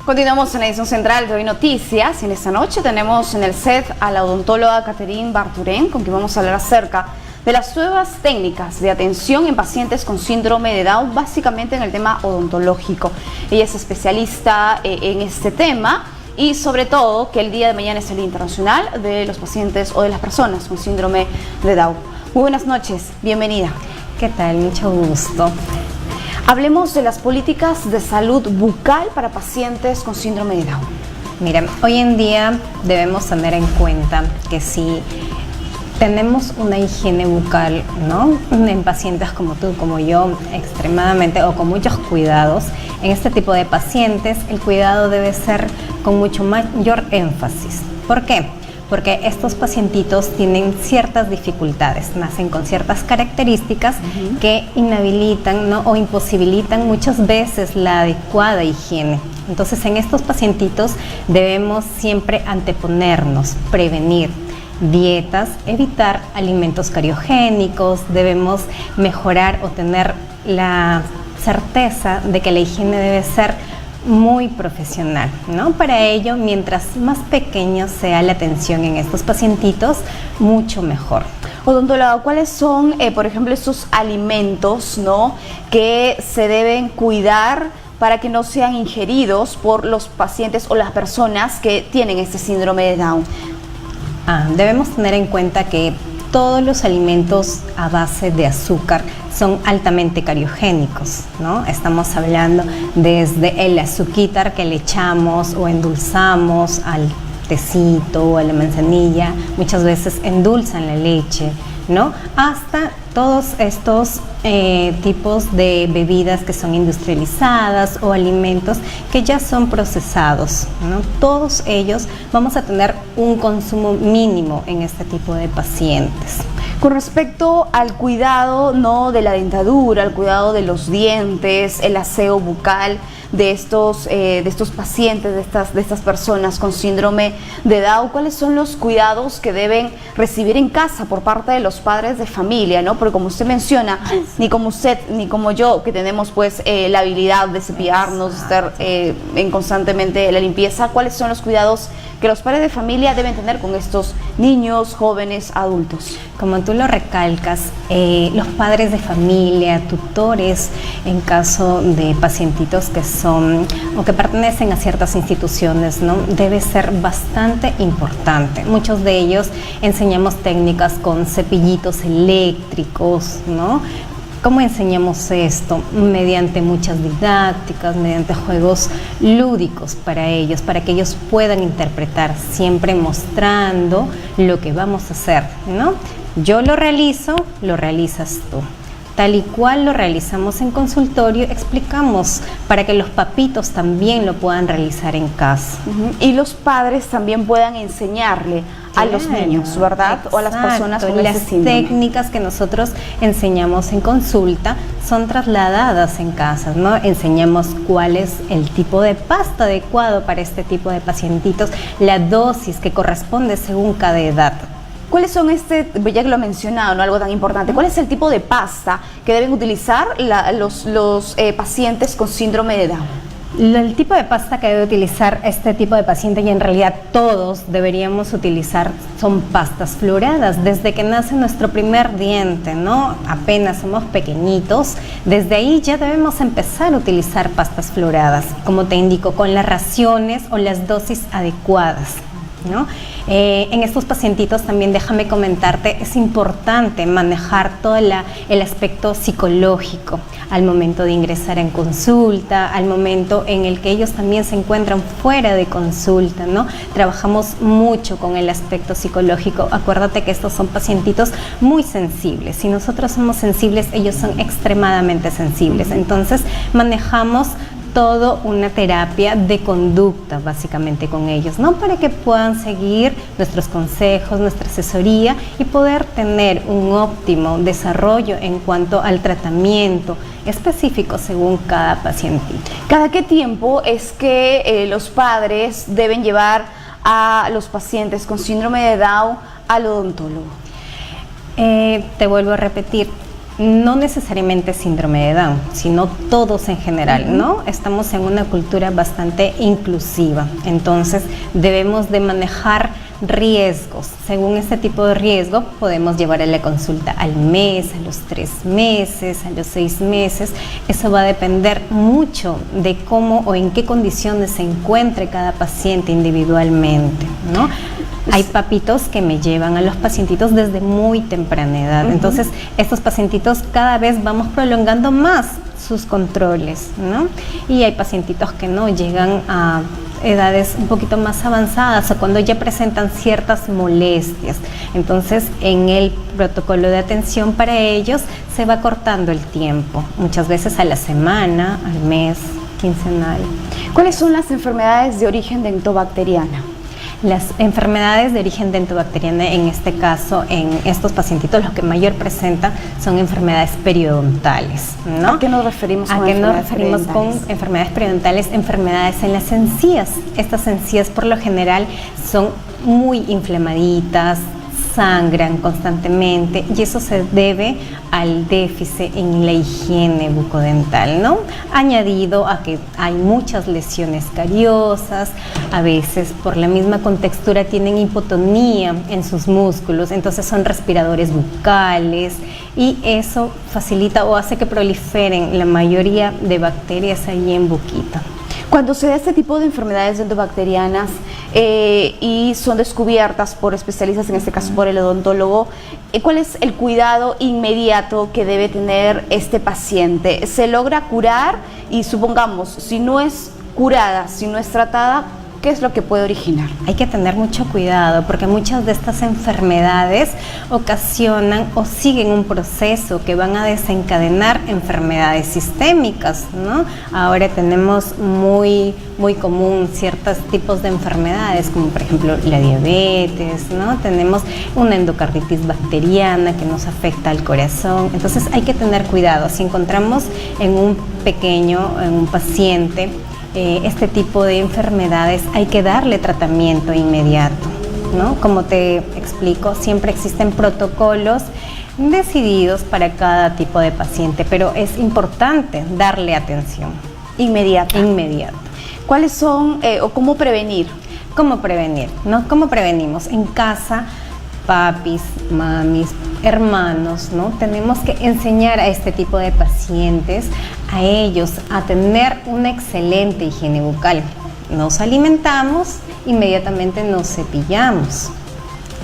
Continuamos en la edición central de Hoy Noticias y en esta noche tenemos en el set a la odontóloga Catherine Barturén, con quien vamos a hablar acerca de las nuevas técnicas de atención en pacientes con síndrome de Down, básicamente en el tema odontológico. Ella es especialista en este tema y sobre todo que el día de mañana es el Día Internacional de los pacientes o de las personas con síndrome de Down. Muy buenas noches, bienvenida. ¿Qué tal? Mucho gusto. Hablemos de las políticas de salud bucal para pacientes con síndrome de Down. Mira, hoy en día debemos tener en cuenta que si tenemos una higiene bucal, ¿no?, en pacientes como tú, como yo, extremadamente o con muchos cuidados, en este tipo de pacientes el cuidado debe ser con mucho mayor énfasis. ¿Por qué? Porque estos pacientitos tienen ciertas dificultades, nacen con ciertas características que inhabilitan, ¿no?, o imposibilitan muchas veces la adecuada higiene. Entonces, en estos pacientitos debemos siempre anteponernos, prevenir dietas, evitar alimentos cariogénicos, debemos mejorar o tener la certeza de que la higiene debe ser muy profesional, ¿no? Para ello, mientras más pequeño sea la atención en estos pacientitos, mucho mejor. Odontóloga, ¿cuáles son, por ejemplo, estos alimentos, ¿no?, que se deben cuidar para que no sean ingeridos por los pacientes o las personas que tienen este síndrome de Down? Debemos tener en cuenta que todos los alimentos a base de azúcar son altamente cariogénicos, ¿no? Estamos hablando desde el azuquitar que le echamos o endulzamos al tecito o a la manzanilla, muchas veces endulzan la leche, ¿no?, hasta todos estos tipos de bebidas que son industrializadas o alimentos que ya son procesados, ¿no? Todos ellos vamos a tener un consumo mínimo en este tipo de pacientes. Con respecto al cuidado, ¿no?, de la dentadura, al cuidado de los dientes, el aseo bucal de estos pacientes, de estas personas con síndrome de Down, ¿cuáles son los cuidados que deben recibir en casa por parte de los padres de familia, ¿no? Porque como usted menciona, ni como usted ni como yo, que tenemos pues la habilidad de cepillarnos, de estar constantemente la limpieza, ¿cuáles son los cuidados que los padres de familia deben tener con estos niños, jóvenes, adultos? Como tú lo recalcas, los padres de familia, tutores, en caso de pacientitos que son o que pertenecen a ciertas instituciones, ¿no?, debe ser bastante importante. Muchos de ellos enseñamos técnicas con cepillitos eléctricos, ¿no? ¿Cómo enseñamos esto? Mediante muchas didácticas, mediante juegos lúdicos para ellos, para que ellos puedan interpretar, siempre mostrando lo que vamos a hacer, ¿no? Yo lo realizo, lo realizas tú. Tal y cual lo realizamos en consultorio, explicamos para que los papitos también lo puedan realizar en casa. Y los padres también puedan enseñarle a los niños, ¿verdad? Exacto. O a las personas con las ese síndrome. Técnicas que nosotros enseñamos en consulta son trasladadas en casa, ¿no? Enseñamos cuál es el tipo de pasta adecuado para este tipo de pacientitos, la dosis que corresponde según cada edad. ¿Cuáles son ya que lo he mencionado, ¿no?, algo tan importante, cuál es el tipo de pasta que deben utilizar los pacientes con síndrome de Down? El tipo de pasta que debe utilizar este tipo de paciente, y en realidad todos deberíamos utilizar, son pastas fluoradas. Desde que nace nuestro primer diente, ¿no?, apenas somos pequeñitos, desde ahí ya debemos empezar a utilizar pastas fluoradas, como te indico, con las raciones o las dosis adecuadas, ¿no? En estos pacientitos también déjame comentarte, es importante manejar todo el aspecto psicológico al momento de ingresar en consulta, al momento en el que ellos también se encuentran fuera de consulta, ¿no? Trabajamos mucho con el aspecto psicológico. Acuérdate que estos son pacientitos muy sensibles. Si nosotros somos sensibles, ellos son extremadamente sensibles. Entonces manejamos todo una terapia de conducta básicamente con ellos, ¿no?, para que puedan seguir nuestros consejos, nuestra asesoría y poder tener un óptimo desarrollo en cuanto al tratamiento específico según cada paciente. ¿Cada qué tiempo es que los padres deben llevar a los pacientes con síndrome de Down al odontólogo? Te vuelvo a repetir, No necesariamente síndrome de Down, sino todos en general, ¿no? Estamos en una cultura bastante inclusiva, entonces debemos de manejar riesgos. Según este tipo de riesgo, podemos llevar a la consulta al mes, a los 3 meses, a los 6 meses. Eso va a depender mucho de cómo o en qué condiciones se encuentre cada paciente individualmente, ¿no? Hay papitos que me llevan a los pacientitos desde muy temprana edad. Entonces, estos pacientitos cada vez vamos prolongando más sus controles, ¿no? Y hay pacientitos que no llegan a edades un poquito más avanzadas o cuando ya presentan ciertas molestias. Entonces, en el protocolo de atención para ellos se va cortando el tiempo, muchas veces a la semana, al mes, quincenal. ¿Cuáles son las enfermedades de origen dentobacteriana? Las enfermedades de origen dentobacteriana, en este caso, en estos pacientitos, lo que mayor presenta son enfermedades periodontales, ¿no? ¿A qué nos referimos con enfermedades periodontales? Enfermedades en las encías. Estas encías, por lo general, son muy inflamaditas, sangran constantemente y eso se debe al déficit en la higiene bucodental, ¿no? Añadido a que hay muchas lesiones cariosas, a veces por la misma contextura tienen hipotonía en sus músculos, entonces son respiradores bucales y eso facilita o hace que proliferen la mayoría de bacterias ahí en boquita. Cuando se da este tipo de enfermedades dentobacterianas y son descubiertas por especialistas, en este caso por el odontólogo, ¿cuál es el cuidado inmediato que debe tener este paciente? ¿Se logra curar? Y supongamos, si no es curada, si no es tratada, ¿qué es lo que puede originar? Hay que tener mucho cuidado porque muchas de estas enfermedades ocasionan o siguen un proceso que van a desencadenar enfermedades sistémicas, ¿no? Ahora tenemos muy común ciertos tipos de enfermedades, como por ejemplo la diabetes, ¿no? Tenemos una endocarditis bacteriana que nos afecta al corazón. Entonces hay que tener cuidado. Si encontramos en un paciente, este tipo de enfermedades, hay que darle tratamiento inmediato, ¿no? Como te explico, siempre existen protocolos decididos para cada tipo de paciente, pero es importante darle atención inmediata. ¿Cuáles son o cómo prevenir? ¿Cómo prevenir? ¿No? ¿Cómo prevenimos? En casa, papis, mamis, hermanos, ¿no? Tenemos que enseñar a este tipo de pacientes, a ellos, a tener una excelente higiene bucal. Nos alimentamos, inmediatamente nos cepillamos.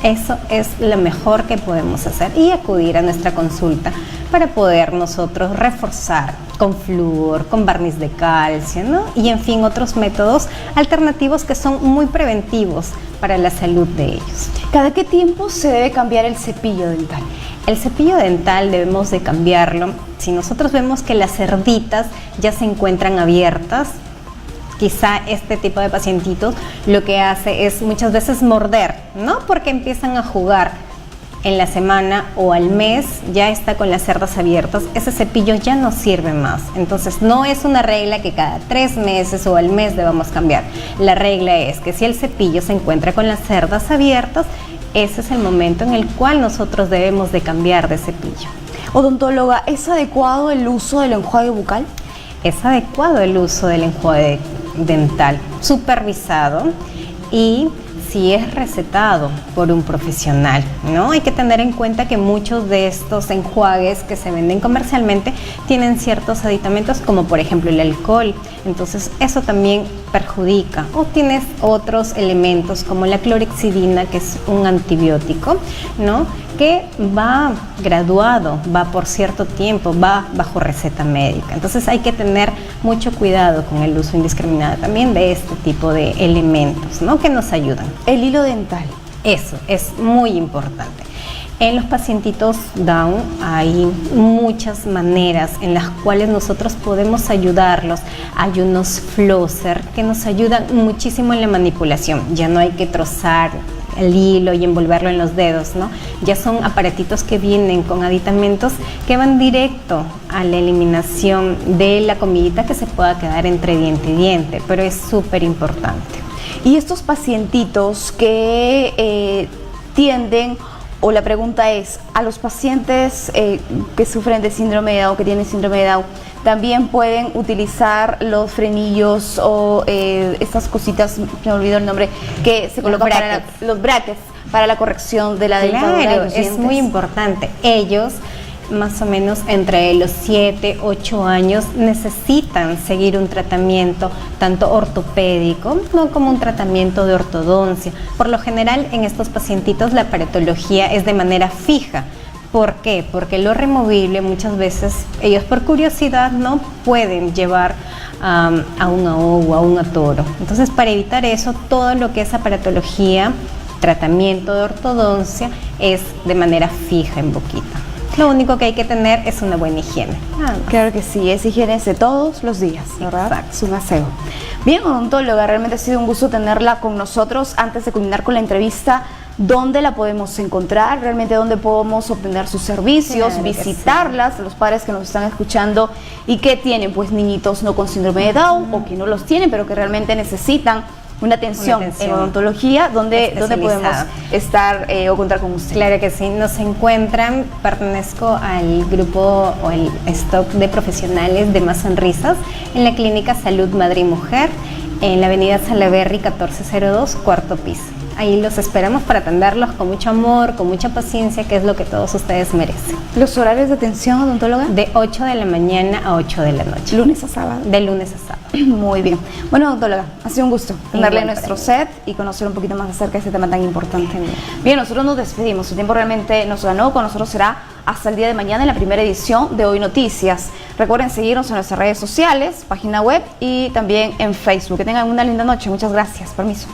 Eso es lo mejor que podemos hacer y acudir a nuestra consulta para poder nosotros reforzar con flúor, con barniz de calcio, ¿no? Y en fin, otros métodos alternativos que son muy preventivos para la salud de ellos. ¿Cada qué tiempo se debe cambiar el cepillo dental? El cepillo dental debemos de cambiarlo. Si nosotros vemos que las cerditas ya se encuentran abiertas, quizá este tipo de pacientitos lo que hace es muchas veces morder, ¿no? Porque empiezan a jugar en la semana o al mes, ya está con las cerdas abiertas, ese cepillo ya no sirve más. Entonces no es una regla que cada 3 meses o al mes debamos cambiar. La regla es que si el cepillo se encuentra con las cerdas abiertas, ese es el momento en el cual nosotros debemos de cambiar de cepillo. Odontóloga, ¿es adecuado el uso del enjuague bucal? Es adecuado el uso del enjuague dental, supervisado y si es recetado por un profesional, ¿no? Hay que tener en cuenta que muchos de estos enjuagues que se venden comercialmente tienen ciertos aditamentos, como por ejemplo el alcohol, entonces eso también perjudica. O tienes otros elementos como la clorhexidina, que es un antibiótico, ¿no? Que va graduado, va por cierto tiempo, va bajo receta médica. Entonces hay que tener mucho cuidado con el uso indiscriminado también de este tipo de elementos, ¿no? Que nos ayudan. El hilo dental. Eso es muy importante. En los pacientitos Down hay muchas maneras en las cuales nosotros podemos ayudarlos. Hay unos flosser que nos ayudan muchísimo en la manipulación. Ya no hay que trozar el hilo y envolverlo en los dedos, ¿no? Ya son aparatitos que vienen con aditamentos que van directo a la eliminación de la comidita que se pueda quedar entre diente y diente, pero es súper importante. Y estos pacientitos que tienden o la pregunta es, ¿a los pacientes que sufren de síndrome de Down, que tienen síndrome de Down, también pueden utilizar los frenillos o estas cositas, me olvidó el nombre, que se colocan para los brackets para la corrección de la dentadura? Claro, es muy importante. Ellos, más o menos entre los 7, 8 años, necesitan seguir un tratamiento tanto ortopédico, no como un tratamiento de ortodoncia. Por lo general, en estos pacientitos la aparatología es de manera fija. ¿Por qué? Porque lo removible muchas veces ellos por curiosidad no pueden llevar a un ahogo, a un atoro. Entonces, para evitar eso, todo lo que es aparatología, tratamiento de ortodoncia, es de manera fija en boquita. Lo único que hay que tener es una buena higiene. Claro que sí, es higiene de todos los días, ¿verdad? Exacto. Es un aseo. Bien, odontóloga, realmente ha sido un gusto tenerla con nosotros. Antes de culminar con la entrevista, ¿dónde la podemos encontrar? Realmente, ¿dónde podemos obtener sus servicios? Claro, visitarlas, los padres que nos están escuchando y que tienen pues niñitos no con síndrome de Down o que no los tienen, pero que realmente necesitan una atención en odontología, ¿dónde podemos estar o contar con usted? Claro que sí, nos encuentran, pertenezco al grupo o el stock de profesionales de Más Sonrisas en la Clínica Salud Madre y Mujer, en la avenida Salaberry 1402, cuarto piso. Ahí los esperamos para atenderlos con mucho amor, con mucha paciencia, que es lo que todos ustedes merecen. ¿Los horarios de atención, odontóloga? De 8 de la mañana a 8 de la noche. ¿Lunes a sábado? De lunes a sábado. Muy bien. Bueno, odontóloga, ha sido un gusto tenerle en nuestro set y conocer un poquito más acerca de este tema tan importante. Bien, nosotros nos despedimos. El tiempo realmente nos ganó. Con nosotros será hasta el día de mañana en la primera edición de Hoy Noticias. Recuerden seguirnos en nuestras redes sociales, página web y también en Facebook. Que tengan una linda noche. Muchas gracias. Permiso.